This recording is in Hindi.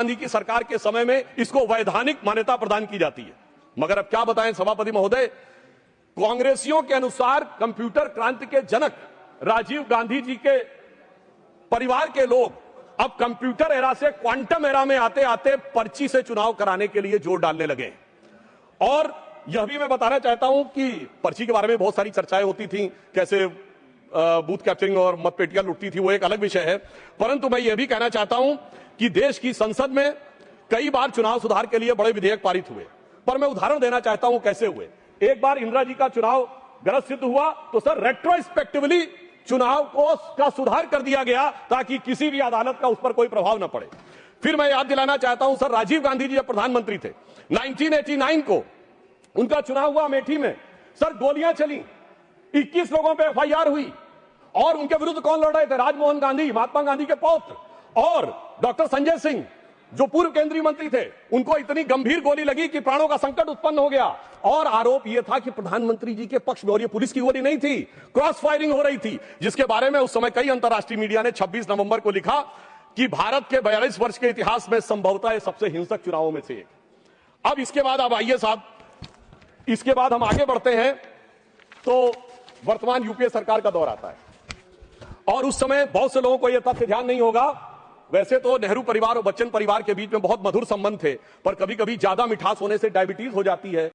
गांधी की सरकार के समय में इसको वैधानिक मान्यता प्रदान की जाती है। मगर अब क्या बताएं सभापति महोदय, कांग्रेसियों के अनुसार कंप्यूटर क्रांति के जनक राजीव गांधी जी के परिवार के लोग अब कंप्यूटर एरा से क्वांटम एरा में आते आते पर्ची से चुनाव कराने के लिए जोर डालने लगे। और यह भी मैं बताना चाहता हूं कि पर्ची के बारे में बहुत सारी चर्चाएं होती थी, कैसे बूथ कैप्चरिंग और मतपेटियां लुटती थी, वो एक अलग विषय है। परंतु मैं यह भी कहना चाहता हूं कि देश की संसद में कई बार चुनाव सुधार के लिए बड़े विधेयक पारित हुए, पर मैं उदाहरण देना चाहता हूं कैसे हुए। एक बार इंदिरा जी का चुनाव गलत सिद्ध हुआ तो सर रेट्रोस्पेक्टिवली चुनाव का सुधार कर दिया गया ताकि किसी भी अदालत का उस पर कोई प्रभाव न पड़े। फिर मैं याद दिलाना चाहता हूं सर, राजीव गांधी जी जब प्रधानमंत्री थे 1989 को उनका चुनाव हुआ अमेठी में, सर गोलियां चली, 21 लोगों पे एफआईआर हुई और उनके विरुद्ध कौन लड़ रहे थे? राजमोहन गांधी, महात्मा गांधी के पौत्र, और डॉक्टर संजय सिंह जो पूर्व केंद्रीय मंत्री थे, उनको इतनी गंभीर गोली लगी कि प्राणों का संकट उत्पन्न हो गया। और आरोप यह था कि प्रधानमंत्री जी के पक्ष में, और ये पुलिस की गोली नहीं थी, क्रॉस फायरिंग हो रही थी, जिसके बारे में उस समय कई अंतर्राष्ट्रीय मीडिया ने 26 नवंबर को लिखा कि भारत के 42 वर्ष के इतिहास में संभवतः सबसे हिंसक चुनावों में से एक। अब इसके बाद अब आइए साहब, इसके बाद हम आगे बढ़ते हैं तो वर्तमान यूपीए सरकार का दौर आता है। और उस समय बहुत से लोगों को यह तथ्य ध्यान नहीं होगा, वैसे तो नेहरू परिवार और बच्चन परिवार के बीच में बहुत मधुर संबंध थे, पर कभी कभी ज्यादा मिठास होने से डायबिटीज हो जाती है।